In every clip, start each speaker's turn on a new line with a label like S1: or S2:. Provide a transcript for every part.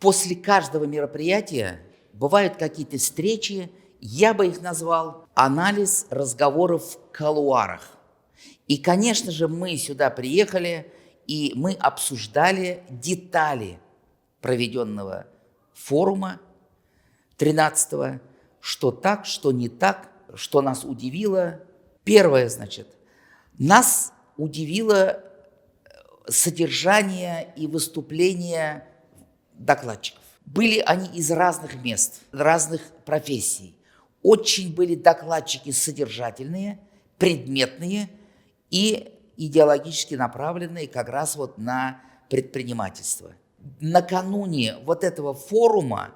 S1: После каждого мероприятия бывают какие-то встречи, я бы их назвал анализ разговоров в кулуарах. И, конечно же, мы сюда приехали, и мы обсуждали детали проведенного форума 13-го, что так, что не так, что нас удивило. Первое, значит, нас удивило содержание и выступления докладчиков. Были они из разных мест, разных профессий. Очень были докладчики содержательные, предметные и идеологически направленные как раз вот на предпринимательство. Накануне вот этого форума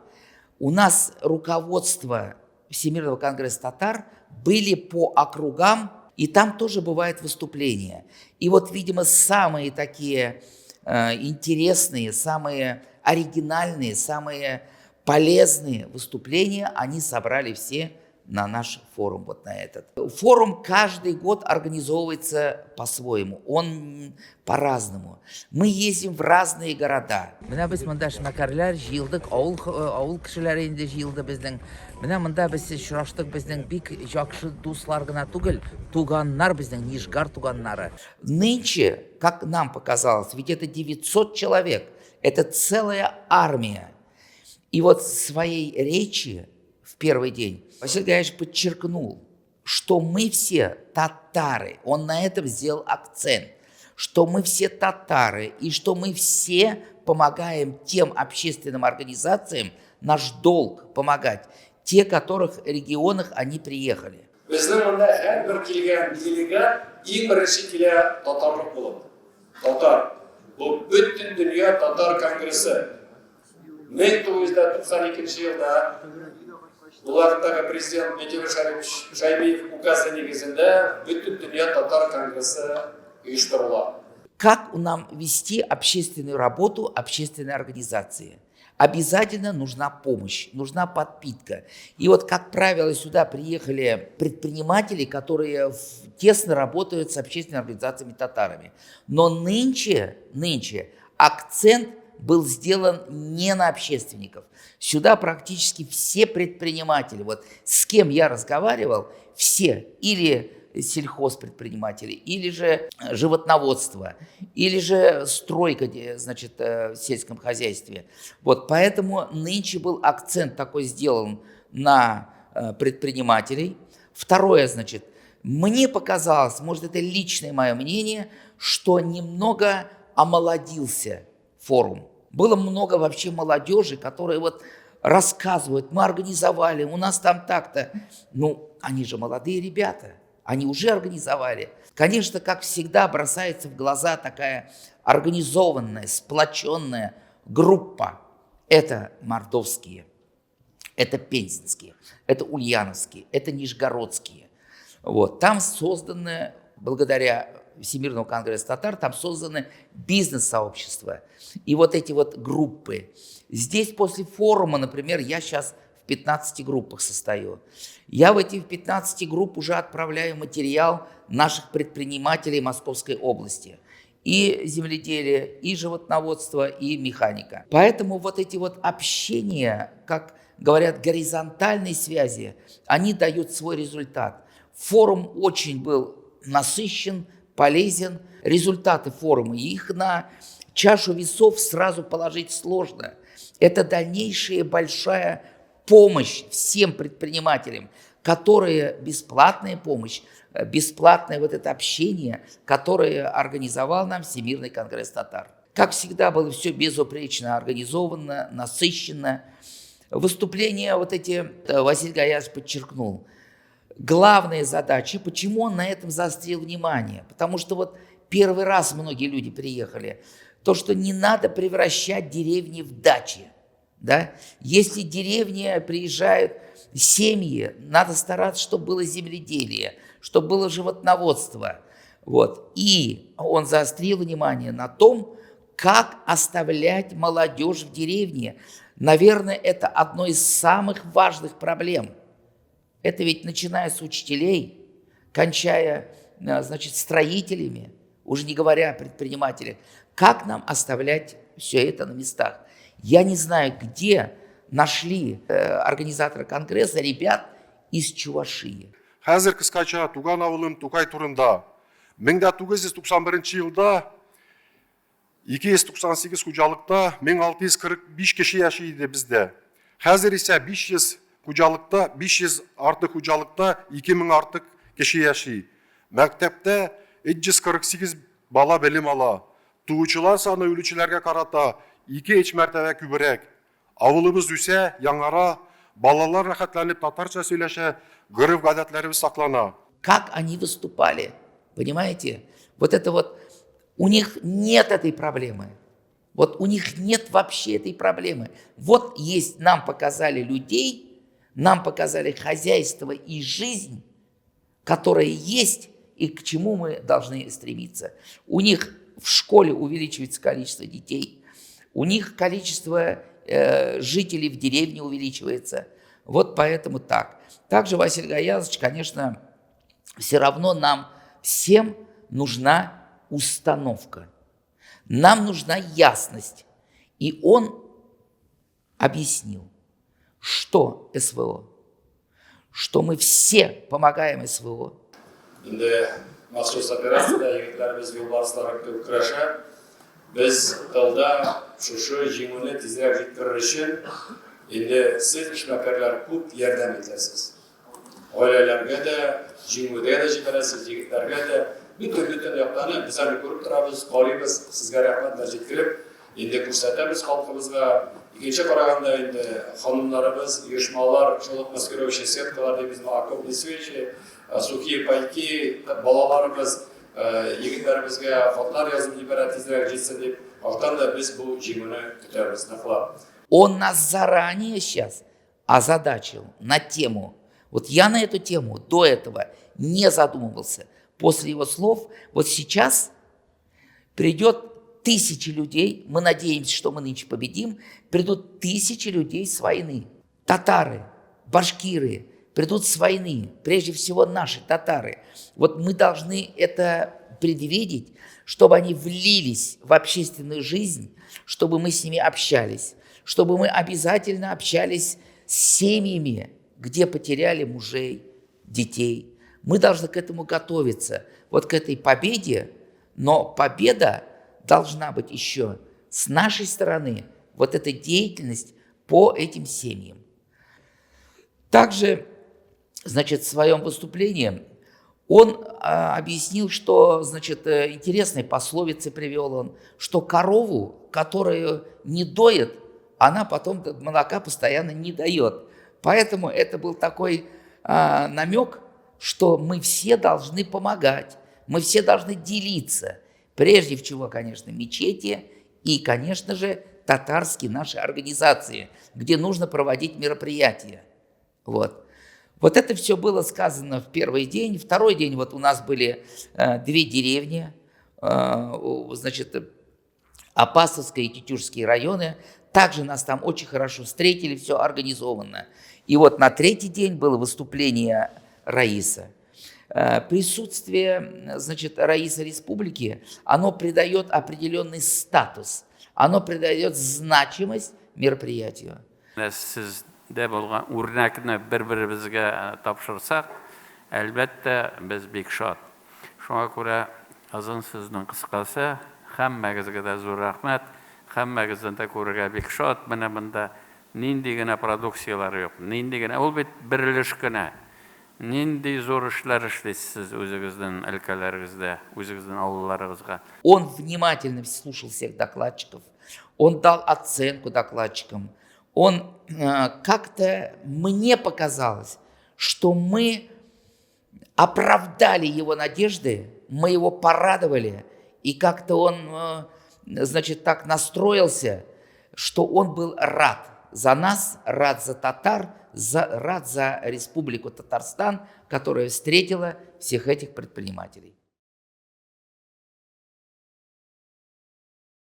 S1: у нас руководство Всемирного конгресса татар были по округам, и там тоже бывают выступления. И вот, видимо, самые такие интересные, самые оригинальные, самые полезные выступления они собрали все на наш форум, вот на этот. Форум каждый год организовывается по-своему, он по-разному. Мы ездим в разные города. Менә без монда эшмәкәрләр җыелдык, авыл кешеләре инде җыелды безнең. Менә монда без очраштык, безнең бик яхшы дуслар гына түгел, туганнар безнең, Нижгар туганнары. Нынче, как нам показалось, ведь это 900 человек, это целая армия. И вот в своей речи в первый день Василий Гаевич подчеркнул, что мы все татары, он на этом сделал акцент, что мы все татары и что мы все помогаем тем общественным организациям, наш долг помогать, те, которых регионах они приехали.
S2: Біздің мұнда әрбір келген делегат ең бірінші келе татарлық болады. Татар. Бұл бүтін дүние татар конгресі. 1992 жылда Булаттағы президент Бетемир Шаймиев указы негізінде бүтін дүние татар конгресі ұйыштырылады.
S1: Как нам вести общественную работу, общественные организации? Обязательно нужна помощь, нужна подпитка. И вот, как правило, сюда приехали предприниматели, которые тесно работают с общественными организациями татарами. Но нынче акцент был сделан не на общественников. Сюда практически все предприниматели, вот с кем я разговаривал, все или сельхозпредприниматели, или же животноводство, или же стройка, значит, в сельском хозяйстве. Вот поэтому нынче был акцент такой сделан на предпринимателей. Второе, значит, мне показалось, может, это личное мое мнение, что немного омолодился форум. Было много вообще молодежи, которые вот рассказывают, мы организовали, у нас там так-то. Ну, они же молодые ребята. Они уже организовали. Конечно, как всегда, бросается в глаза такая организованная, сплоченная группа. Это мордовские, это пензенские, это ульяновские, это нижегородские. Вот. Там созданы, благодаря Всемирному конгрессу татар, там созданы бизнес-сообщества. И вот эти вот группы. Здесь после форума, например, я сейчас в 15 группах состою. Я в эти 15 групп уже отправляю материал наших предпринимателей Московской области. И земледелие, и животноводство, и механика. Поэтому вот эти вот общения, как говорят, горизонтальные связи, они дают свой результат. Форум очень был насыщен, полезен. Результаты форума, их на чашу весов сразу положить сложно. Это дальнейшая большая помощь всем предпринимателям, которые бесплатная помощь, бесплатное вот это общение, которое организовал нам Всемирный конгресс татар. Как всегда, было все безупречно организовано, насыщенно. Выступления вот эти Василий Гаевич подчеркнул. Главная задача, почему он на этом заострил внимание? Потому что вот первый раз многие люди приехали, то, что не надо превращать деревни в дачи. Да? Если деревни приезжают семьи, надо стараться, чтобы было земледелие, чтобы было животноводство. Вот. И он заострил внимание на том, как оставлять молодежь в деревне. Наверное, это одно из самых важных проблем. Это ведь начиная с учителей, кончая, значит, строителями, уже не говоря о предпринимателях, как нам оставлять все это на местах. Я не знаю, где нашли организаторы Конгресса ребят из Чувашии.
S3: Қазір қысқаша туған ауылым Тукай турында 1991 жылда 298 қожалықта 1645 кіші яшайды бізде. Қазір ise 500 қожалықта, 500 артық қожалықта 2000 артық кіші яши. Мектепте 348 бала білім ала. Туғычылар саны өлүчілерге қарата 2-3 мәртебе күбірек. Ауылыбыз үсе, яңара, балалар рахатланып татарча сөйлеше, ғырып ғадәтлеріміз сақлана.
S1: Как они выступали, понимаете? Вот это вот, у них нет этой проблемы. Вот у них нет вообще этой проблемы. Вот есть, нам показали людей, нам показали хозяйство и жизнь, которая есть и к чему мы должны стремиться. У них в школе увеличивается количество детей, у них количество жителей в деревне увеличивается. Вот поэтому так. Также, Василий Гаязович, конечно, все равно нам всем нужна установка. Нам нужна ясность. И он объяснил, что СВО, что мы все помогаем СВО.
S2: Инде махсус операцияда егетләребез юлбарыслары кебек көрәшә. Без тылда шушы җиңүне тизрәк җиткерер өчен инде сез эшмәкәрләр күп ярдәм итәсез. Гаиләләргә дә, җиңүдә дә җибәрәсез, егетләргә дә бөтен яктаны без аны күреп торабыз, карыйбыз, сезгә рәхмәт җиткереп, инде күрсәтәбез халкыбызга. Икенче караганда инде ханымнарыбыз, оешмалар, шулай маскировочный сеткалар дип безне окопный свечи, сухие пайки, балаларыбыз, егетләребезгә хатлар язып җибәрә тизрәк җитсен дип, алтан да без бу җиңүне көтәбез, ныклап.
S1: Он нас заранее сейчас озадачил на тему. Вот я на эту тему до этого не задумывался. После его слов, вот сейчас придет 1000 людей, мы надеемся, что мы нынче победим, придут 1000 людей с войны. Татары, башкиры придут с войны, прежде всего наши татары. Вот мы должны это предвидеть, чтобы они влились в общественную жизнь, чтобы мы с ними общались, чтобы мы обязательно общались с семьями, где потеряли мужей, детей. Мы должны к этому готовиться, вот к этой победе, но победа должна быть еще с нашей стороны, вот эта деятельность по этим семьям. Также, значит, в своем выступлении он объяснил, что, значит, интересные пословицы привел он, что корову, которую не доят, она потом молока постоянно не дает. Поэтому это был такой намек, что мы все должны помогать, мы все должны делиться. Прежде всего, конечно, мечети и, конечно же, татарские наши организации, где нужно проводить мероприятия. Вот. Вот это все было сказано в первый день. Второй день вот у нас были 2 деревни, значит, Апасовская и Тетюшские районы. Также нас там очень хорошо встретили, все организовано. И вот на 3-й день было выступление Раиса. Присутствие, значит, Раиса Республики, оно придает определенный статус, оно придает значимость мероприятию.
S4: Сізде болған үрнәкіні бір-бірімізге тапшырсақ, әлбәттә біз бик шат. Шуңа күрә азын сүзнең кыскасы, һәммәгезгә дә зур рәхмәт, һәммәгездән дә күрергә бик шат. Менә монда нинди генә продукциялар юк, нинди генә, ул бит бер өлеш кенә. Нинди зур эшләр эшлисез үзегезнең өлкәләрегездә, үзегезнең авылларыгызга.
S1: Он внимательно слушал всех докладчиков, он дал оценку докладчикам. Он как-то, мне показалось, что мы оправдали его надежды, мы его порадовали, и как-то он, значит, так настроился, что он был рад за нас, рад за татар, рад за Республику Татарстан, которая встретила всех этих предпринимателей.